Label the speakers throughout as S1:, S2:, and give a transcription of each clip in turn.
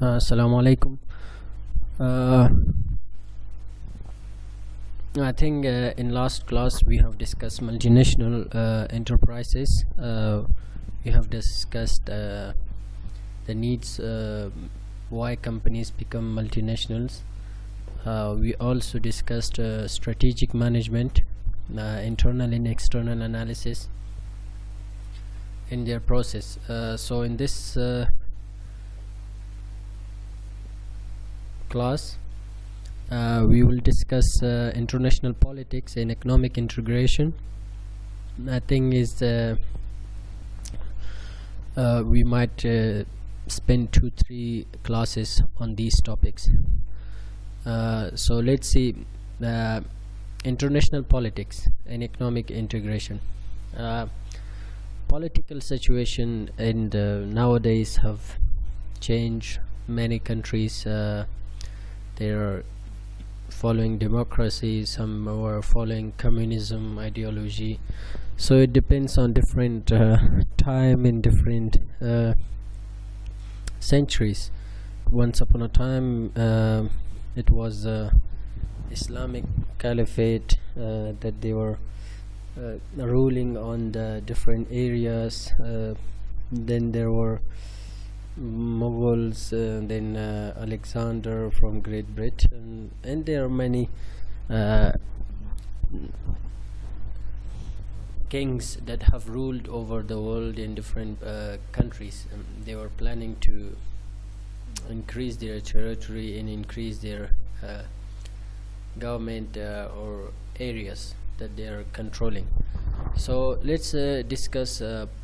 S1: Assalamu alaikum. Uh, I think in last class we have discussed multinational enterprises. We have discussed the needs why companies become multinationals. We also discussed strategic management, internal and external analysis in their process. So in this class we will discuss international politics and economic integration. I think is we might spend 2-3 classes on these topics. So let's see international politics and economic integration. Political situation and nowadays have changed. Many countries they are following democracy, some are following communism ideology, so it depends on different time in different centuries. Once upon a time it was Islamic Caliphate that they were ruling on the different areas. Then there were Mughals, then Alexander from Great Britain, and there are many kings that have ruled over the world in different countries. They were planning to increase their territory and increase their government or areas that they are controlling. So let's discuss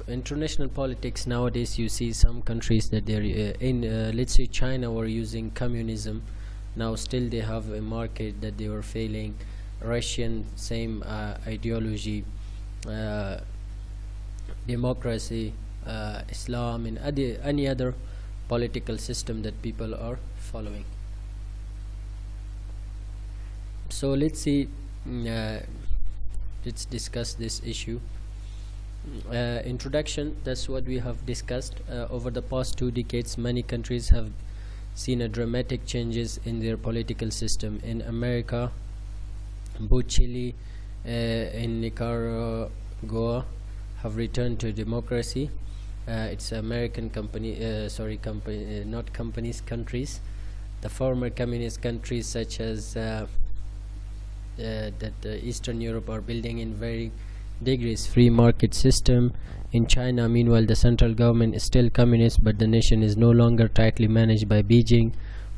S1: international politics. Nowadays you see some countries that they're in let's say China were using communism. Now still they have a market that they were failing. Russian, same ideology, democracy, Islam, and any other political system that people are following. So let's see, let's discuss this issue. Introduction, that's what we have discussed. Over the past 2 decades, many countries have seen a dramatic changes in their political system. In America, both Chile and Nicaragua have returned to democracy. It's American countries. The former communist countries such as Eastern Europe are building in varying degrees free market system. In China, meanwhile, the central government is still communist, but the nation is no longer tightly managed by Beijing.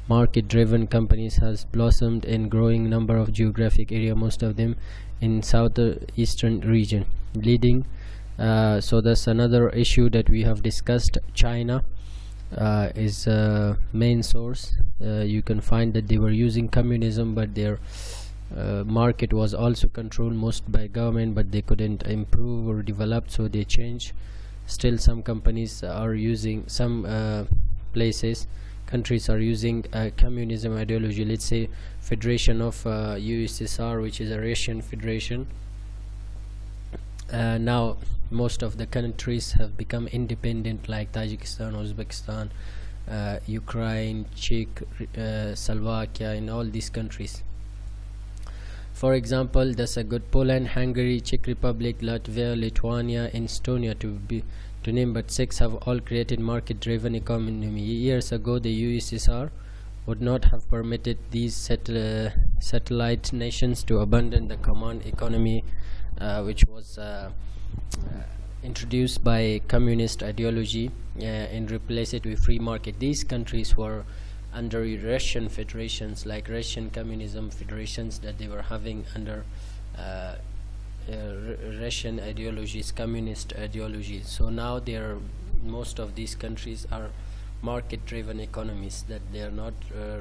S1: Market-driven companies has blossomed in growing number of geographic area, most of them in southeastern region, leading. So that's another issue that we have discussed. China is a main source. You can find that they were using communism, but their market was also controlled most by government, but they couldn't improve or develop, so they changed. Still some companies are using, some countries are using communism ideology. Let's say Federation of USSR, which is a Russian federation. Now most of the countries have become independent, like Tajikistan, Uzbekistan, Ukraine, Czech, Slovakia, and all these countries. For example, that's a good. Poland, Hungary, Czech Republic, Latvia, Lithuania, and Estonia, to name but 6, have all created market-driven economy. Years ago, the USSR would not have permitted these satellite nations to abandon the command economy, which was introduced by communist ideology, and replace it with free market. These countries were under Russian federations, like Russian communism federations that they were having under Russian ideologies, communist ideologies. So now most of these countries are market-driven economies, that they are not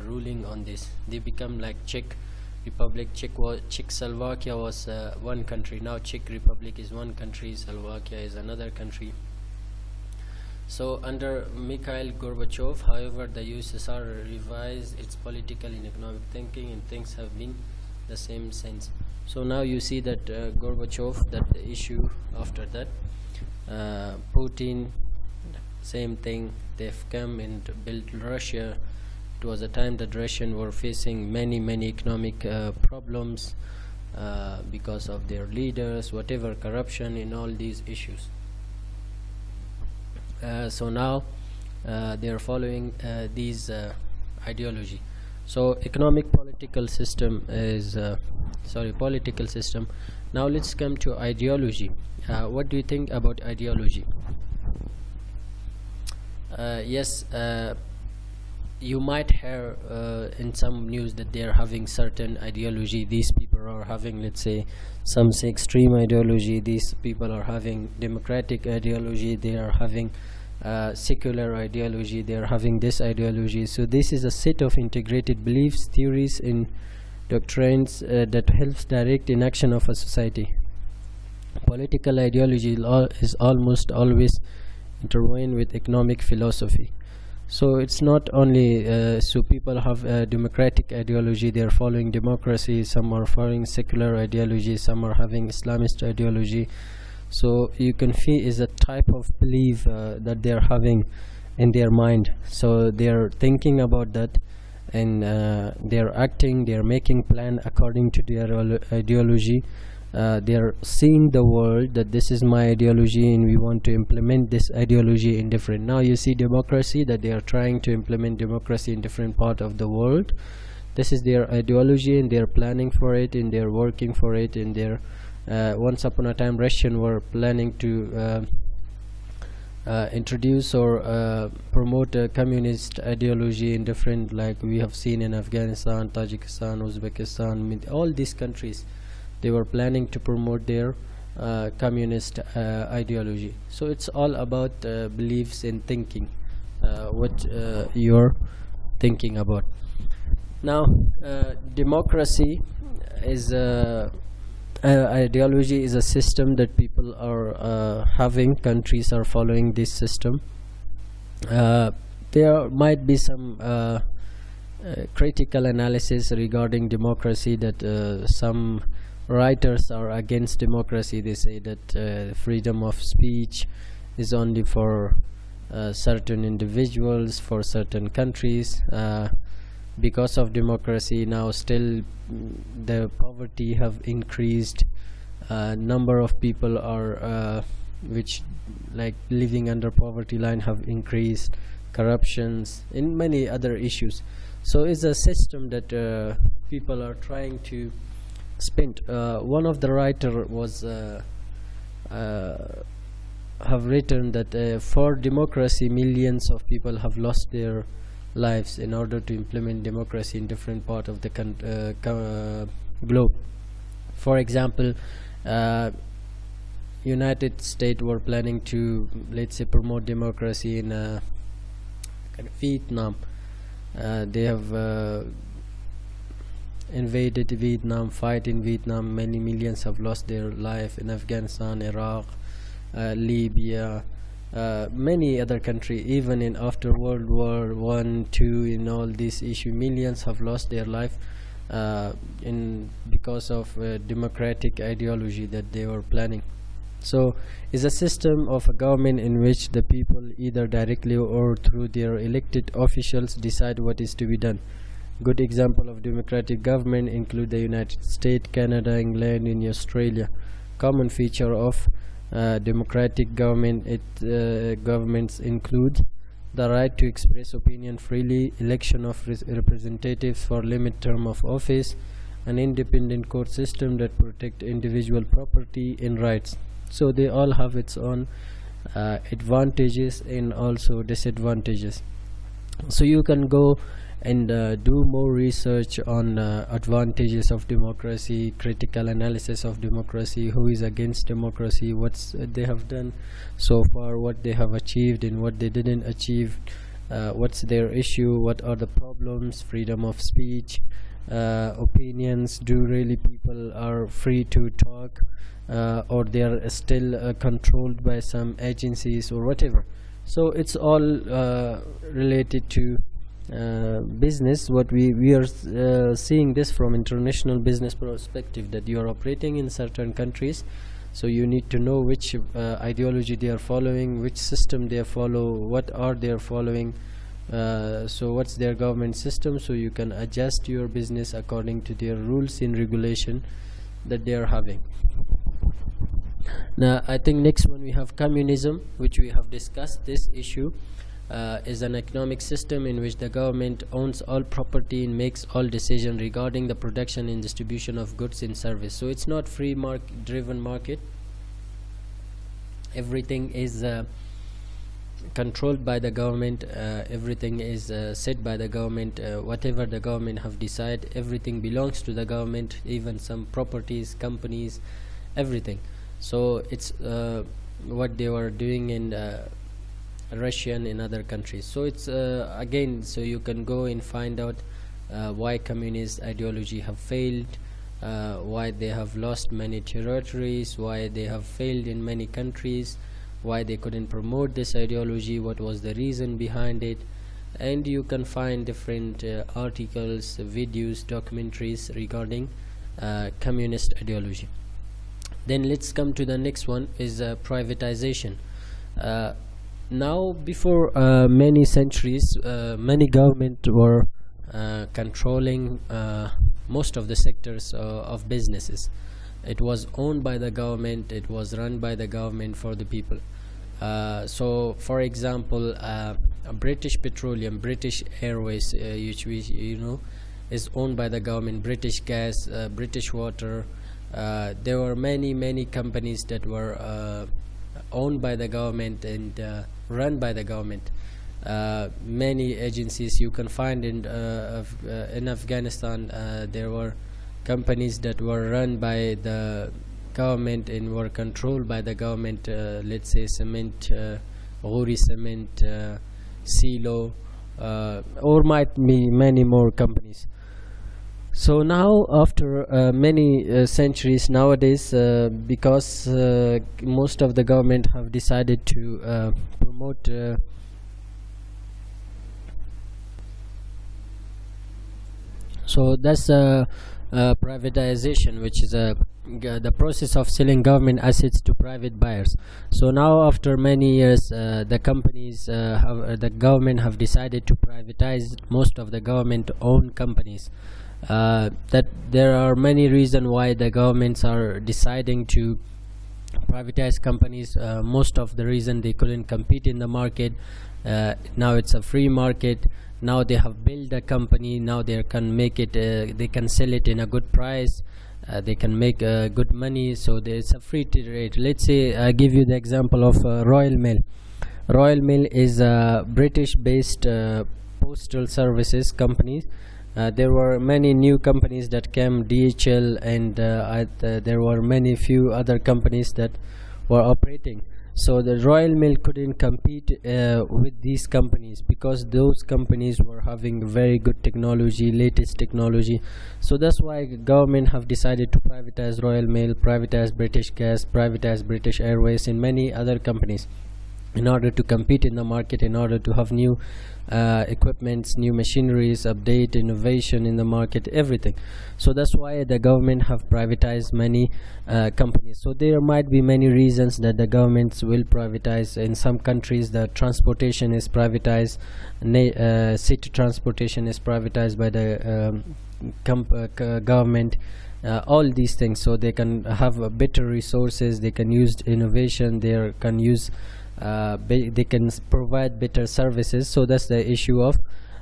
S1: ruling on this. They become like Czech Republic. Czechoslovakia was one country. Now Czech Republic is one country, Slovakia is another country. So under Mikhail Gorbachev, however, the USSR revised its political and economic thinking, and things have been the same since. So now you see that Gorbachev, that the issue after that, Putin, same thing. They've come and built Russia. It was a time that Russians were facing many economic problems because of their leaders, whatever corruption in all these issues. So now they are following these ideology. So economic political system is political system. Now let's come to ideology. What do you think about ideology? Yes, you might hear in some news that they are having certain ideology. These people are having, let's say, some say extreme ideology. These people are having democratic ideology. They are having secular ideology. They are having this ideology. So this is a set of integrated beliefs, theories, and doctrines that helps direct inaction of a society. Political ideology is almost always intertwined with economic philosophy. So it's not only so people have a democratic ideology, they are following democracy, some are following secular ideology, some are having Islamist ideology. So you can feel is a type of belief that they are having in their mind. So they are thinking about that, and they are acting, they are making plan according to their ideology. They are seeing the world that this is my ideology and we want to implement this ideology in different. Now you see democracy, that they are trying to implement democracy in different part of the world. This is their ideology and they are planning for it and they are working for it. And they're once upon a time Russian were planning to introduce or promote a communist ideology in different, like we have seen in Afghanistan, Tajikistan, Uzbekistan, all these countries. They were planning to promote their communist ideology. So it's all about beliefs and thinking, what you're thinking about. Now democracy is ideology is a system that people are having, countries are following this system. There might be some critical analysis regarding democracy, that some writers are against democracy. They say that freedom of speech is only for certain individuals, for certain countries. Because of democracy, now still the poverty have increased. Number of people are which like living under poverty line have increased. Corruptions and many other issues. So it's a system that people are trying to spend. One of the writer was have written that for democracy millions of people have lost their lives in order to implement democracy in different part of the globe. For example, United States were planning to, let's say, promote democracy in Vietnam. They have invaded Vietnam, fight in Vietnam, many millions have lost their life. In Afghanistan, Iraq, Libya, many other countries, even in after World War I, II, in all these issues, millions have lost their life because of democratic ideology that they were planning. So it's a system of a government in which the people either directly or through their elected officials decide what is to be done. Good example of democratic government include the United States, Canada, England, and Australia. Common feature of democratic governments include the right to express opinion freely, election of representatives for limited term of office, an independent court system that protect individual property and rights. So they all have its own advantages and also disadvantages. So you can go and do more research on advantages of democracy, critical analysis of democracy, who is against democracy, what they have done so far, what they have achieved and what they didn't achieve, what's their issue, what are the problems, freedom of speech, opinions, do really people are free to talk, or they are still controlled by some agencies or whatever. So it's all related to business. What we are seeing this from international business perspective, that you are operating in certain countries, So you need to know which ideology they are following, which system they follow, what are they following, so what's their government system, so you can adjust your business according to their rules and regulation that they are having. Now I think next one we have communism, which we have discussed. This issue is an economic system in which the government owns all property and makes all decisions regarding the production and distribution of goods and service. So it's not free driven market. Everything is controlled by the government, everything is set by the government, whatever the government have decided, everything belongs to the government, even some properties, companies, everything. So it's what they were doing in Russia and in other countries. So it's again, so you can go and find out why communist ideology have failed, why they have lost many territories, why they have failed in many countries, why they couldn't promote this ideology, what was the reason behind it. And you can find different articles, videos, documentaries regarding communist ideology. Then let's come to the next one, is privatization. Now before many centuries, many government were controlling most of the sectors of businesses. It was owned by the government, it was run by the government for the people. So for example, British Petroleum, British Airways, which we is owned by the government, British Gas, British Water. There were many companies that were owned by the government and run by the government. Many agencies you can find in Afghanistan. There were companies that were run by the government and were controlled by the government. Let's say cement, Ghori Cement, Silo, or might be many more companies. So now after many centuries nowadays, because most of the government have decided to promote so that's privatization, which is the process of selling government assets to private buyers. So now after many years, the companies the government have decided to privatize most of the government owned companies. That there are many reasons why the governments are deciding to privatize companies. Most of the reason, they couldn't compete in the market. Now it's a free market. Now they have built a company, now they can make it, they can sell it in a good price, they can make good money. So there's a free trade. Let's say I give you the example of Royal Mail. Royal Mail is a British based postal services company. There were many new companies that came, DHL, and there were many few other companies that were operating. So the Royal Mail couldn't compete with these companies because those companies were having very good technology, latest technology. So that's why government have decided to privatize Royal Mail, privatize British Gas, privatize British Airways, and many other companies, in order to compete in the market, in order to have new equipments, new machineries, update, innovation in the market, everything. So that's why the government have privatized many companies. So there might be many reasons that the governments will privatize. In some countries, the transportation is privatized, city transportation is privatized by the government. All these things, so they can have better resources, they can use innovation, they can use they can provide better services. So that's the issue of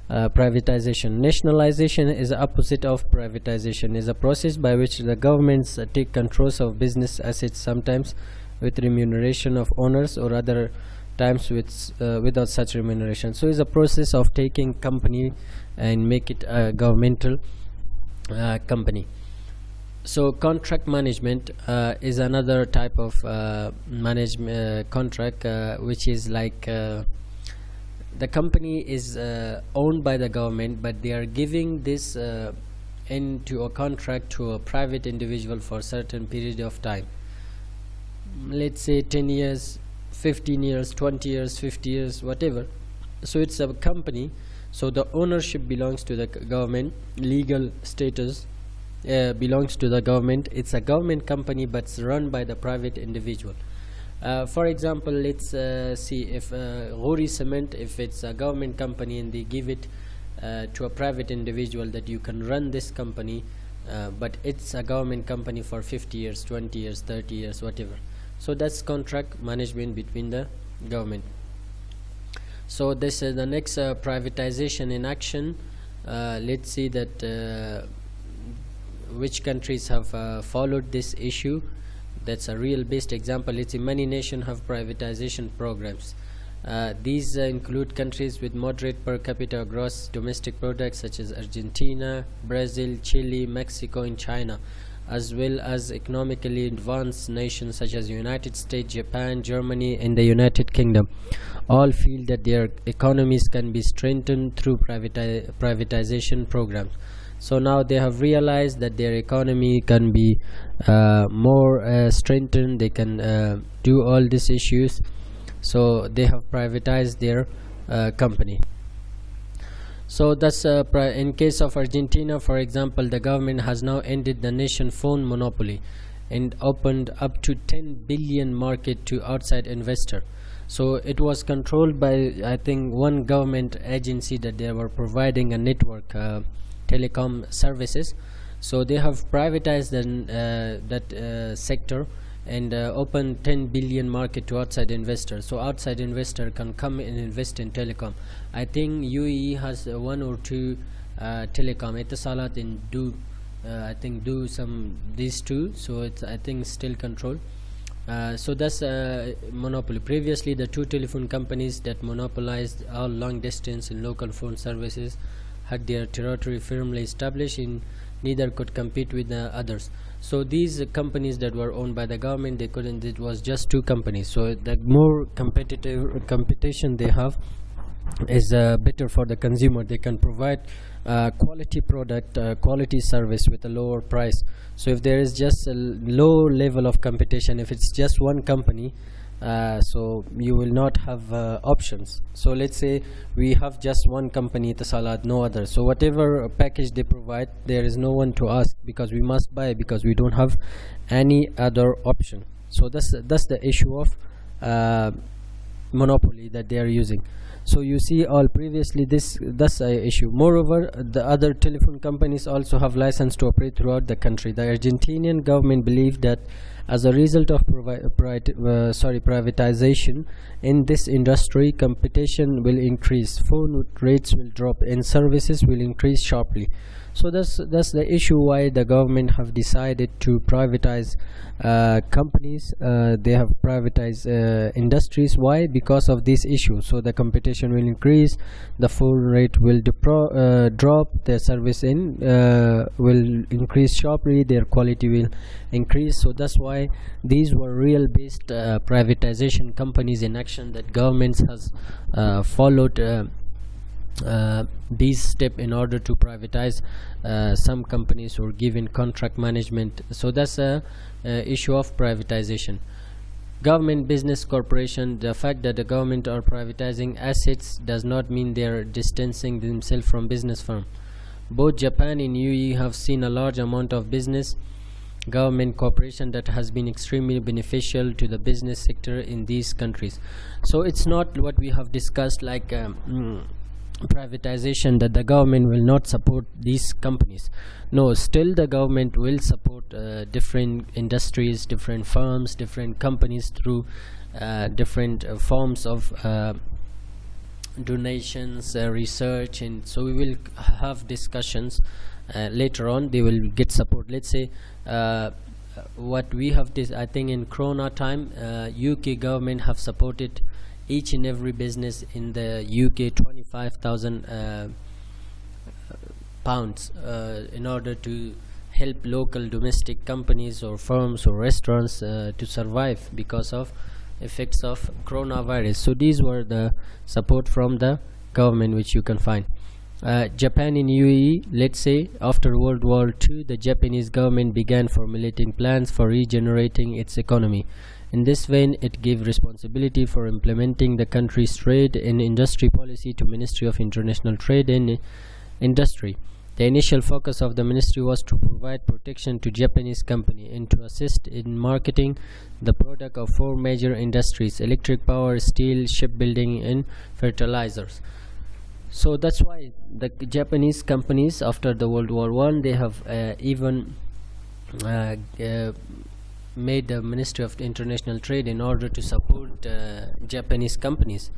S1: privatization. Nationalization is the opposite of privatization, is a process by which the governments take controls of business assets, sometimes with remuneration of owners, or other times with without such remuneration. So it's a process of taking company and make it a governmental company. So contract management is another type of management contract, which is like the company is owned by the government, but they are giving this into a contract to a private individual for a certain period of time. Let's say 10 years, 15 years, 20 years, 50 years, whatever. So it's a company, so the ownership belongs to the government, legal status belongs to the government. It's a government company, but it's run by the private individual. For example, let's see if Ghori Cement, if it's a government company and they give it to a private individual that you can run this company, but it's a government company for 50 years, 20 years, 30 years, whatever. So that's contract management between the government. So this is the next privatization in action. Let's see that which countries have followed this issue. That's a real based example. Let's see, many nations have privatization programs. These include countries with moderate per capita gross domestic product such as Argentina, Brazil, Chile, Mexico, and China, as well as economically advanced nations such as United States, Japan, Germany, and the United Kingdom. All feel that their economies can be strengthened through privatization programs. So now they have realized that their economy can be more strengthened. They can do all these issues. So they have privatized their company. So that's in case of Argentina, for example, the government has now ended the nation phone monopoly and opened up to 10 billion market to outside investor. So it was controlled by, I think, one government agency that they were providing a network telecom services. So they have privatized that sector and open 10 billion market to outside investors. So outside investor can come and invest in telecom. I think UAE has one or two telecom, Etisalat and I think do some these two. So it's, I think, still controlled. So that's a monopoly. Previously, the two telephone companies that monopolized all long distance and local phone services had their territory firmly established, and neither could compete with the others. So these companies that were owned by the government, they couldn't. It was just two companies. So the more competition they have is better for the consumer. They can provide quality product, quality service with a lower price. So if there is just a low level of competition, if it's just one company, so you will not have options. So let's say we have just one company, Etisalat, no other. So whatever package they provide, there is no one to ask, because we must buy, because we don't have any other option. So that's the issue of monopoly that they are using. So you see, all previously that's an issue. Moreover, the other telephone companies also have license to operate throughout the country. The Argentinian government believed that as a result of privatization in this industry, competition will increase, phone rates will drop, and services will increase sharply. So that's the issue why the government have decided to privatize companies. They have privatized industries. Why? Because of this issue. So the competition will increase, the phone rate will drop, their service will increase sharply, their quality will increase. So that's why these were real based privatization companies in action that governments has followed these steps in order to privatize some companies or given contract management. So that's a issue of privatization. Government business corporation, the fact that the government are privatizing assets does not mean they are distancing themselves from business firm. Both Japan and UAE have seen a large amount of business government cooperation that has been extremely beneficial to the business sector in these countries. So it's not what we have discussed, like privatization, that the government will not support these companies. No, still the government will support different industries, different firms, different companies through different forms of donations, research, and so we will have discussions later on. They will get support. Let's say what we have this, I think in Corona time, UK government have supported each and every business in the UK 25,000 pounds in order to help local domestic companies or firms or restaurants to survive because of effects of coronavirus. So these were the support from the government which you can find. Japan and UAE, let's say after World War II, the Japanese government began formulating plans for regenerating its economy. In this vein, it gave responsibility for implementing the country's trade and industry policy to Ministry of International Trade and Industry. The initial focus of the ministry was to provide protection to Japanese company and to assist in marketing the product of 4 major industries: electric power, steel, shipbuilding, and fertilizers. So that's why the Japanese companies after the World War I, they have even made the Ministry of International Trade in order to support Japanese companies.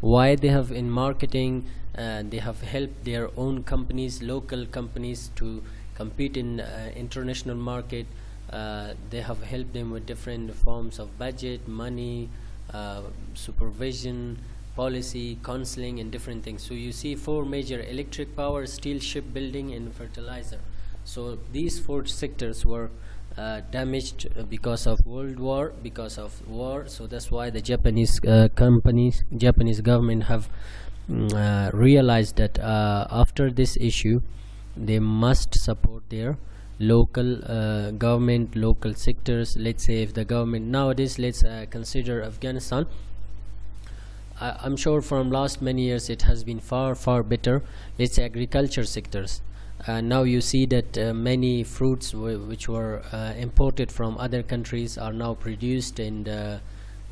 S1: Why? They have in marketing, they have helped their own companies, local companies, to compete in international market. They have helped them with different forms of budget, money, supervision, policy, counseling, and different things. So you see 4 major: electric power, steel, shipbuilding, and fertilizer. So these 4 sectors were damaged because of World War, because of war. So that's why the Japanese companies, Japanese government have realized that after this issue, they must support their local government, local sectors. Let's say if the government nowadays, let's consider Afghanistan. I'm sure from last many years it has been far better. Let's say agriculture sectors. Now you see that many fruits which were imported from other countries are now produced in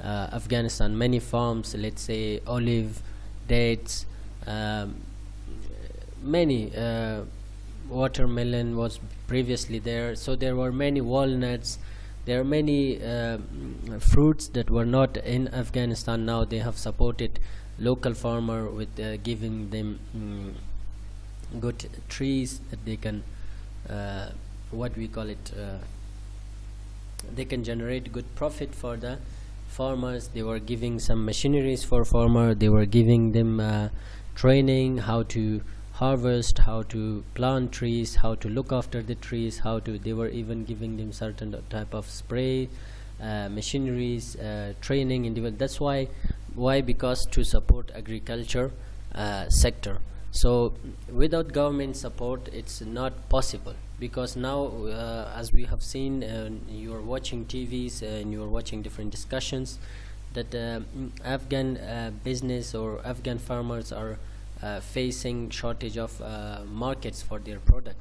S1: Afghanistan. Many farms, let's say olive, dates, many watermelon was previously there. So there were many walnuts. There are many fruits that were not in Afghanistan. Now they have supported local farmer with giving them good trees that they can what we call it they can generate good profit for the farmers. They were giving some machineries for farmer. They were giving them training how to harvest, how to plant trees, how to look after the trees, they were even giving them certain type of spray machineries, training in development. That's why because to support agriculture sector. So without government support it's not possible, because now as we have seen, you are watching TVs and you are watching different discussions that Afghan business or Afghan farmers are facing shortage of markets for their product.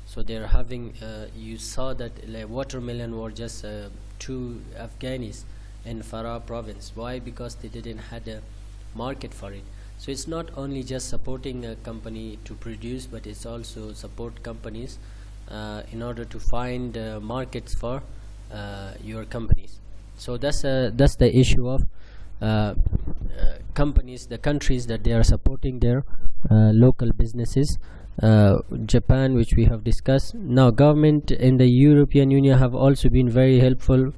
S1: So they're having you saw that watermelon were just 2 Afghanis in Farah province. Why? Because they didn't had a market for it. So it's not only just supporting a company to produce, but it's also support companies in order to find markets for your companies. So that's the issue of companies, the countries that they are supporting their local businesses. Japan, which we have discussed. Now government in the European Union have also been very helpful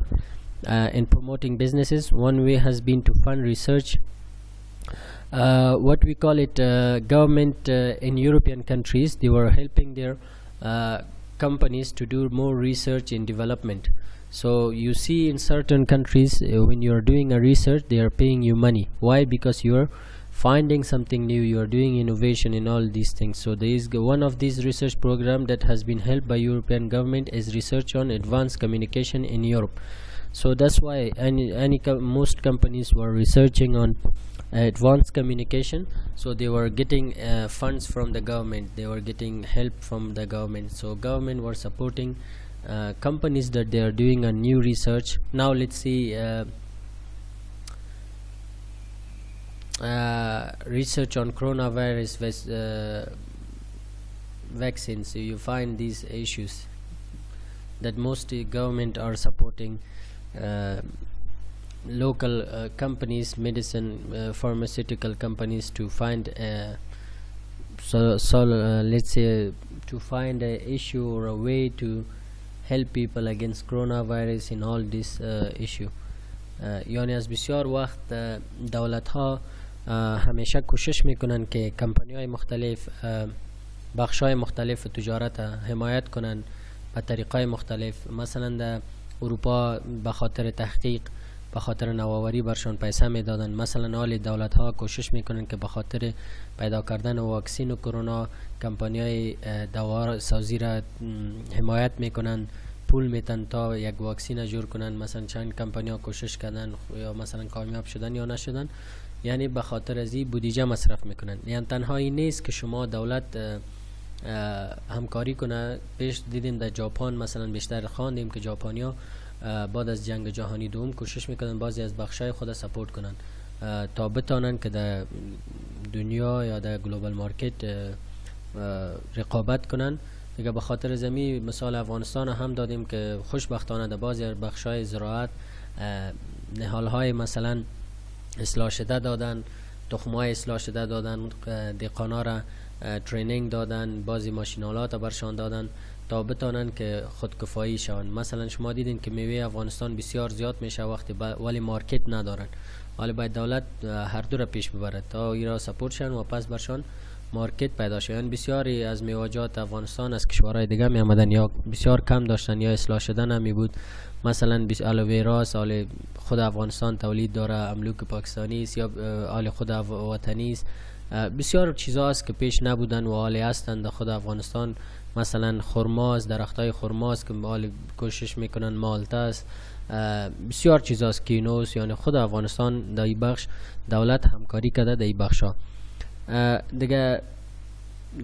S1: in promoting businesses. One way has been to fund research. What we call it, government in European countries, they were helping their companies to do more research in development. So you see in certain countries, when you are doing a research, they are paying you money. Why? Because you are finding something new, you are doing innovation in all these things. So there is one of these research program that has been helped by European government is research on advanced communication in Europe. So that's why most companies were researching on advanced communication. So they were getting funds from the government, they were getting help from the government. So government were supporting companies that they are doing a new research. Now let's see research on coronavirus vaccines. So you find these issues that most government are supporting local companies, medicine pharmaceutical companies, to find let's say to find a issue or a way to help people against coronavirus in all this issue. یعنی از بسیار وقت دولت ها همیشه کوشش میکنن که کمپانی های مختلف، بخش های مختلف تجارت حمایت کنن به طریقای مختلف. مثلا در اروپا به خاطر تحقیق، به خاطر نوآوری برشان پیسه میدادن. مثلا حال دولت ها کوشش میکنن که به خاطر پیدا کردن واکسین و کرونا کمپانی های دوا سازی را حمایت میکنن، پول میتن تا یک واکسین جور کنن. مثلا چند کمپانی ها کوشش کردن یا مثلا کامیاب شدن یا نشدن، یعنی به خاطر از این بودجه مصرف میکنن. یعنی تنها این نیست که شما دولت همکاری کنه. پیش دیدیم در ژاپن مثلا بیشتر خواندیم که ژاپنیا بعد از جنگ جهانی دوم کوشش میکنن بعضی از بخشای خود سپورت کنن تا بتانن که در دنیا یا در گلوبال مارکت رقابت کنن دیگه. به خاطر زمین مثال افغانستان هم دادیم که خوشبختانه در بعضی بخشای زراعت نهالهای مثلا اصلاح شده دادن، تخمای اصلاح شده دادن، دهقانا را ترینینگ دادن، بعضی ماشینالات برشان دادن تا بتانن که خودکفایی شون. مثلا شما دیدین که میوه افغانستان بسیار زیاد میشه وقتی ولی مارکت ندارن، ولی باید دولت هر دو را پیش ببرد تا ایرا سپورت شن و پس برشان مارکت پیدا شد. یعنی بسیاری از میوه‌جات افغانستان از کشورهای دیگه می آمدن یا بسیار کم داشتن یا اصلاح شده نمی بود. مثلا الوویرا سال خود افغانستان تولید داره، املوک پاکستانی است یا آل خود وطنی است. بسیار چیزا است که پیش نبودن و حالی هستند در خود افغانستان. مثلا خرماز، درختای خرماز که حال کوشش میکنن، مالتا است، بسیار چیزاست، کینوس. یعنی خود افغانستان در این بخش دولت همکاری کرده در این بخشا. دیگه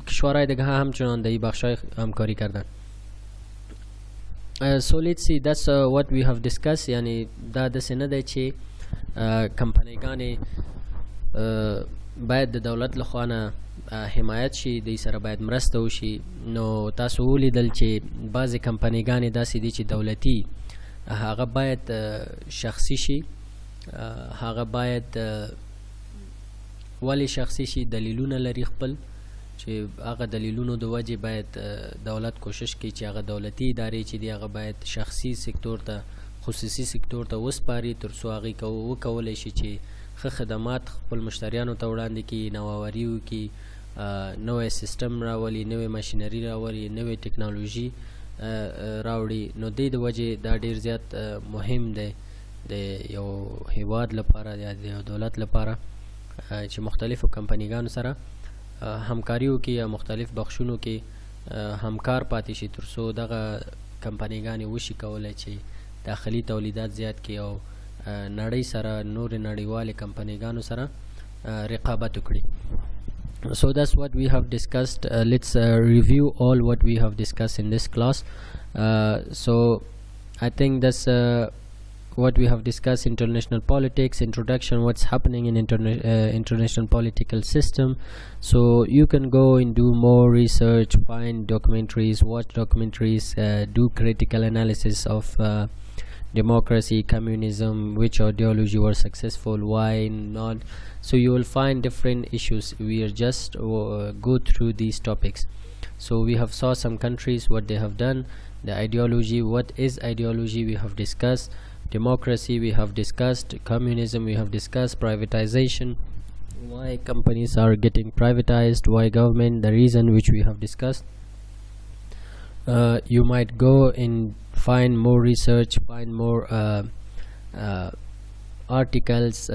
S1: کشورهای دیگه همچنان در این بخشای همکاری کردن. So let's see, that's what we have discussed. یعنی دا دسی نده چه کمپنیگانی باید د دولت لخوانه حمایت شي، دی سره باید مرسته وشي. نو تاسو ولیدل چې بعضې کمپنیګانې داسې دي چې دولتي هغه باید شخصي شي. هغه باید ولی شخصي شي، دلیلونه لري خپل چې هغه دلیلونو د وجې باید دولت کوشش کوي چې هغه دولتي ادارې چې دي هغه باید شخصي سکتور ته، خصوصي سکتور ته وسپاري تر څو هغې وکولی شي چې ښه خدمات خپل مشتریانو ته وړاندې کړي، نوآوري وکړي، نوی سیستم راولي، نوی ماشینري راولي، نوی ټکنالوژي راوړي. نو دې د وجې دا ډېر زیات مهم دی د یو هیواد لپاره یا د یو دولت لپاره چې مختلفو کمپنیګانو سره همکاري وکړي یا مختلف بخشونو کې همکار پاتې شي تر څو دغه کمپنیګانې وشي کولی چې داخلي تولیدات زیات کړي او نړۍ سره نور نړیوالې کمپنیګانو سره رقابت وکړي. So that's what we have discussed. Let's review all what we have discussed in this class. So I think that's what we have discussed: international politics, introduction, what's happening in international political system. So you can go and do more research, find documentaries, watch documentaries, do critical analysis of democracy, communism, which ideology were successful, why not. So you will find different issues. We are just go through these topics. So we have saw some countries, what they have done, the ideology, what is ideology, we have discussed. Democracy we have discussed, communism we have discussed, privatization, why companies are getting privatized, why government, the reason which we have discussed. You might go and find more research, find more articles,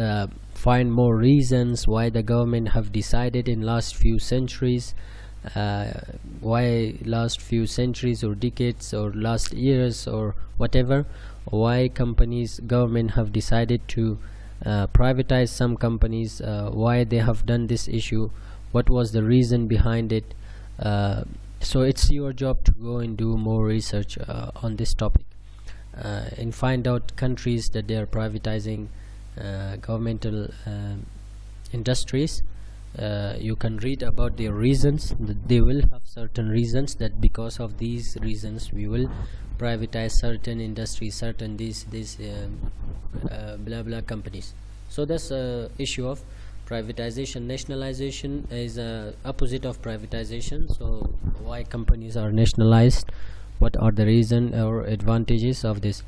S1: find more reasons why the government have decided in last few centuries, why last few centuries or decades or last years or whatever, why companies, government have decided to privatize some companies, why they have done this issue, what was the reason behind it. So it's your job to go and do more research on this topic and find out countries that they are privatizing governmental industries. You can read about their reasons. They will have certain reasons that because of these reasons we will privatize certain industries, certain these blah blah companies. So that's issue of privatization. Nationalization is opposite of privatization. So why companies are nationalized, what are the reason or advantages of this.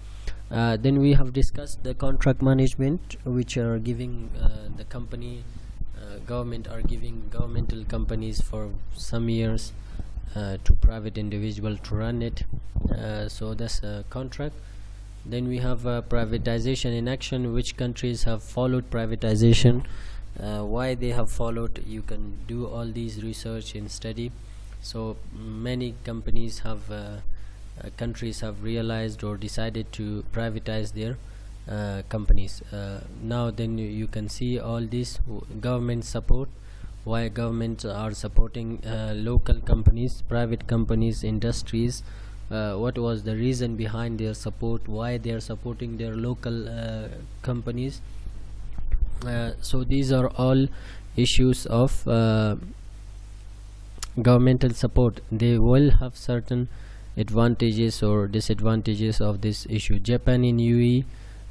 S1: Then we have discussed the contract management, which are giving the company government are giving governmental companies for some years to private individual to run it. So that's a contract. Then we have privatization in action, which countries have followed privatization, why they have followed. You can do all these research and study. So many companies have countries have realized or decided to privatize their companies. Now then you can see all this government support why governments are supporting local companies, private companies, industries. What was the reason behind their support, why they are supporting their local companies. So these are all issues of governmental support. They will have certain advantages or disadvantages of this issue. Japan in UE,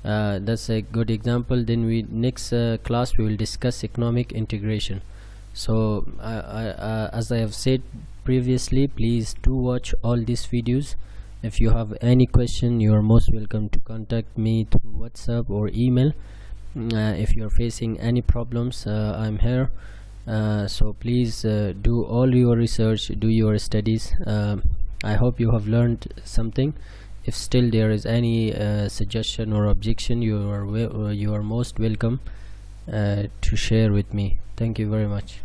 S1: that's a good example. Then we next class we will discuss economic integration. So as I have said previously, please do watch all these videos. If you have any question, you are most welcome to contact me through WhatsApp or email. If you are facing any problems, I'm here. So please do all your research, do your studies. I hope you have learned something. If still there is any suggestion or objection, you are most welcome to share with me. Thank you very much.